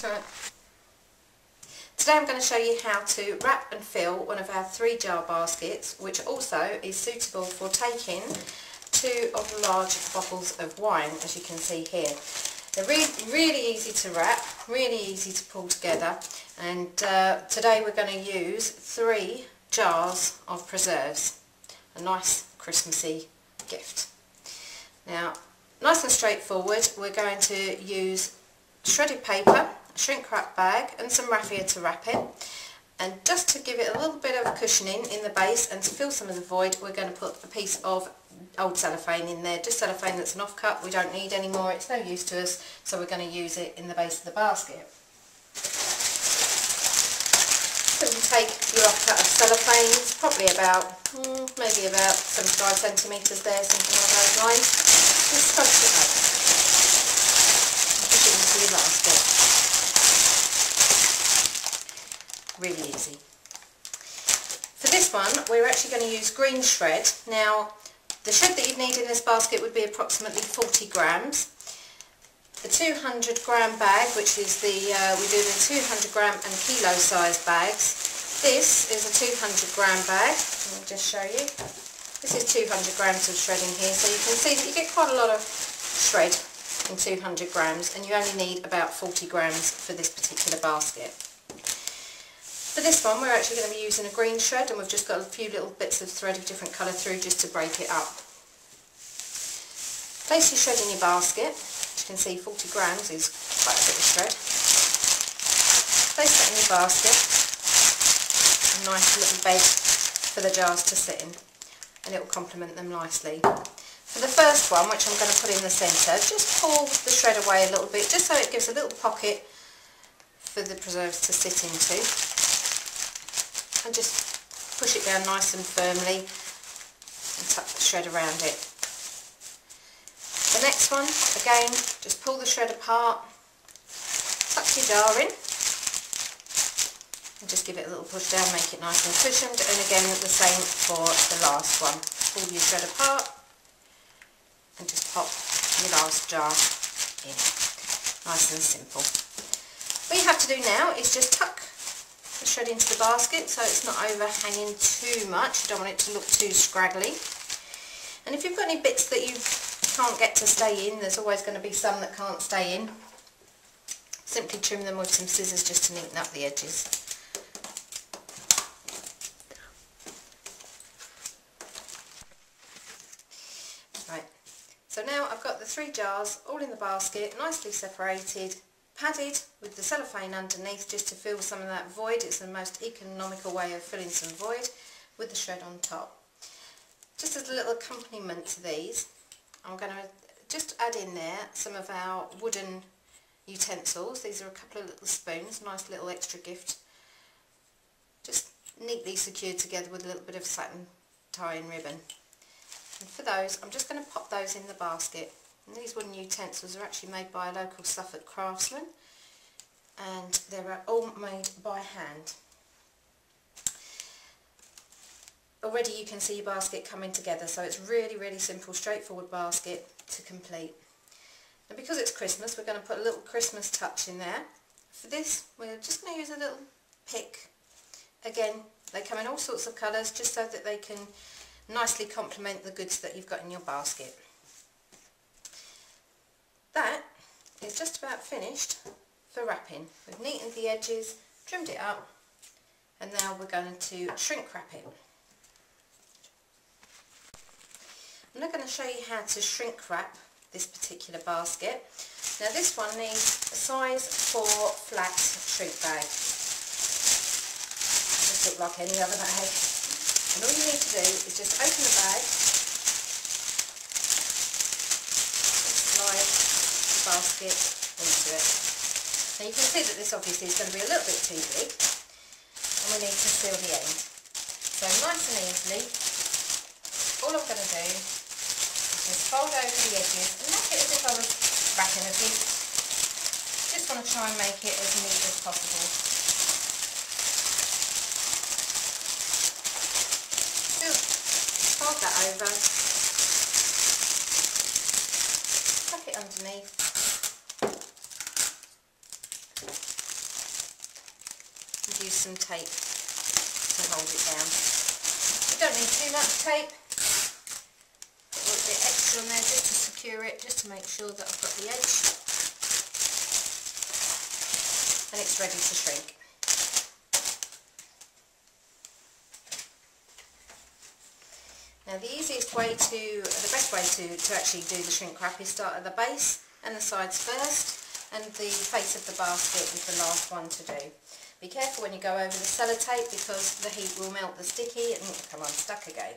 Right. Today I'm going to show you how to wrap and fill one of our 3-jar baskets, which also is suitable for taking 2 of the large bottles of wine, as you can see here. They're really easy to wrap, really easy to pull together, and today we're going to use 3 jars of preserves. A nice Christmassy gift. Now, nice and straightforward, we're going to use shredded paper, a shrink wrap bag and some raffia to wrap it, and just to give it a little bit of cushioning in the base and to fill some of the void, we're going to put a piece of old cellophane in there, just cellophane that's an off-cut. We don't need any more, it's no use to us, so we're going to use it in the base of the basket. So you take your off-cut of cellophane, it's probably about, maybe about 75 centimetres there, something along those lines. Just scrunch it up and push it into your basket. Really easy. For this one, we're actually going to use green shred. Now, the shred that you'd need in this basket would be approximately 40 grams. The 200 gram bag, which is the, we do the 200 gram and kilo size bags. This is a 200 gram bag. I'll just show you. This is 200 grams of shred in here, so you can see that you get quite a lot of shred in 200 grams, and you only need about 40 grams for this particular basket. For this one, we're actually going to be using a green shred, and we've just got a few little bits of thread of different colour through just to break it up. Place your shred in your basket. As you can see, 40 grams is quite a bit of shred. Place that in your basket. A nice little bed for the jars to sit in, and it will complement them nicely. For the first one, which I'm going to put in the centre, just pull the shred away a little bit, just so it gives a little pocket for the preserves to sit into. And just push it down nice and firmly and tuck the shred around it. The next one, again, just pull the shred apart, tuck your jar in, and just give it a little push down, make it nice and cushioned, and again the same for the last one. Pull your shred apart and just pop your last jar in. Nice and simple. What you have to do now is just tuck the shred into the basket so it's not overhanging too much. You don't want it to look too scraggly. And if you've got any bits that you can't get to stay in, there's always going to be some that can't stay in. Simply trim them with some scissors just to neaten up the edges. Right, so now I've got the 3 jars all in the basket, nicely separated, padded with the cellophane underneath just to fill some of that void. It's the most economical way of filling some void, with the shred on top. Just as a little accompaniment to these, I'm going to just add in there some of our wooden utensils. These are a couple of little spoons, nice little extra gift. Just neatly secured together with a little bit of satin tie-in ribbon. And for those, I'm just going to pop those in the basket. And these wooden utensils are actually made by a local Suffolk craftsman, and they're all made by hand. Already you can see your basket coming together, so it's really simple, straightforward basket to complete. And because it's Christmas, we're going to put a little Christmas touch in there. For this, we're just going to use a little pick. Again, they come in all sorts of colours, just so that they can nicely complement the goods that you've got in your basket. That is just about finished for wrapping. We've neatened the edges, trimmed it up, and now we're going to shrink wrap it. I'm now going to show you how to shrink wrap this particular basket. Now this one needs a size 4 flat shrink bag. Just look like any other bag. And all you need to do is just open the bag and slide basket into it. Now you can see that this obviously is going to be a little bit too big, and we need to seal the end. So nice and easily, all I'm going to do is just fold over the edges and make it as if I was wrapping a gift. Just want to try and make it as neat as possible. Still fold that over, tuck it underneath, and use some tape to hold it down. You don't need too much tape. Put a little bit extra on there just to secure it, just to make sure that I've got the edge. And it's ready to shrink. Now the best way to actually do the shrink wrap is start at the base and the sides first, and the face of the basket is the last one to do. Be careful when you go over the sellotape because the heat will melt the sticky and it will come unstuck again.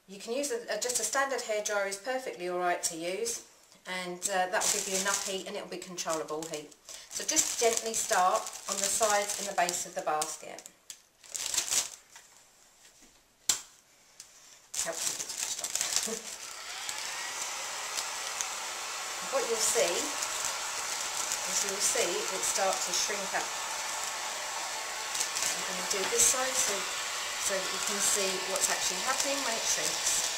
You can use just a standard hairdryer is perfectly alright to use, and that will give you enough heat and it will be controllable heat. So just gently start on the sides and the base of the basket. Helps you to stop. What you'll see is it start to shrink up. I'm going to do this side so that you can see what's actually happening when it shrinks.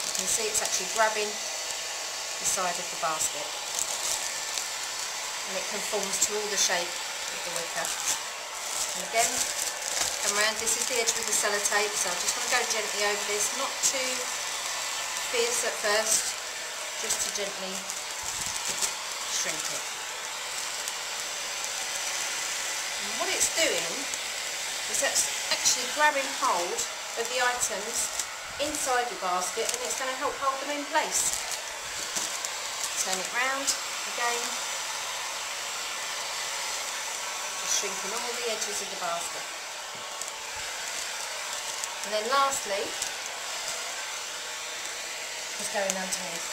You can see it's actually grabbing the side of the basket, and it conforms to all the shape of the wicker. And again, come around, this is the edge with the sellotape, so I just want to go gently over this, not too fierce at first, just to gently shrink it. And what it's doing is that's actually grabbing hold of the items inside your basket, and it's going to help hold them in place. Turn it round again, just shrinking all the edges of the basket. And then lastly, just going underneath.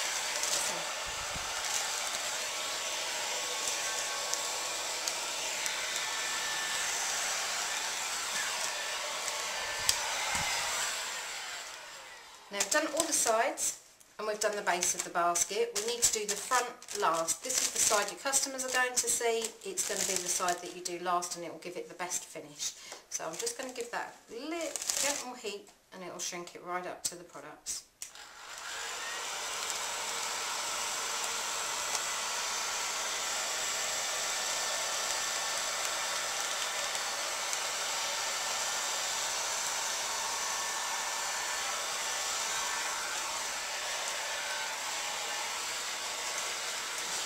Now we've done all the sides and we've done the base of the basket. We need to do the front last. This is the side your customers are going to see. It's going to be the side that you do last, and it will give it the best finish. So I'm just going to give that a little gentle heat and it will shrink it right up to the products.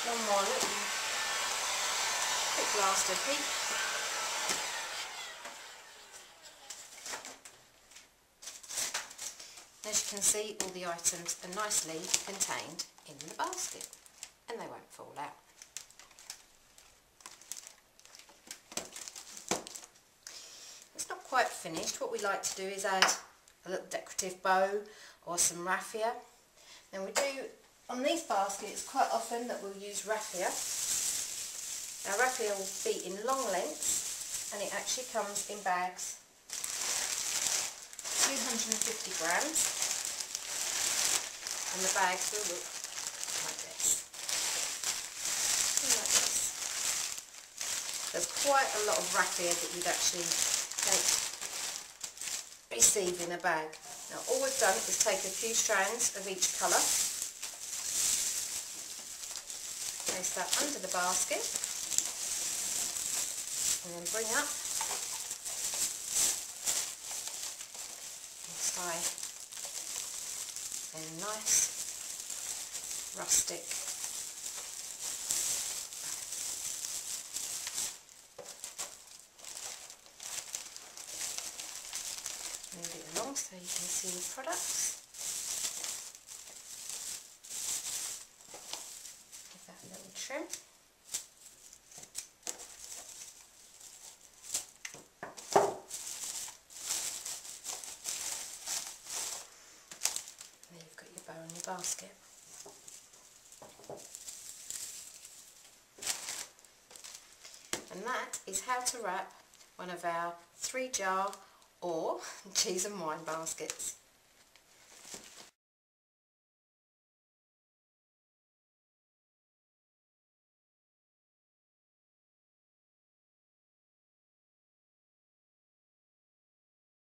One more little quick blast of heat. As you can see, all the items are nicely contained in the basket and they won't fall out. It's not quite finished. What we like to do is add a little decorative bow or some raffia. Now we do, on these baskets, quite often that we'll use raffia. Now raffia will be in long lengths and it actually comes in bags, 250 grams, and the bags will look like this. There's quite a lot of raffia that you'd actually receive in a bag. Now all we've done is take a few strands of each colour, place that under the basket, and then bring up and tie a nice rustic move it along so you can see the products. Give that a little trim. And there you've got your bow and your basket. And that is how to wrap one of our 3-jar or cheese and wine baskets.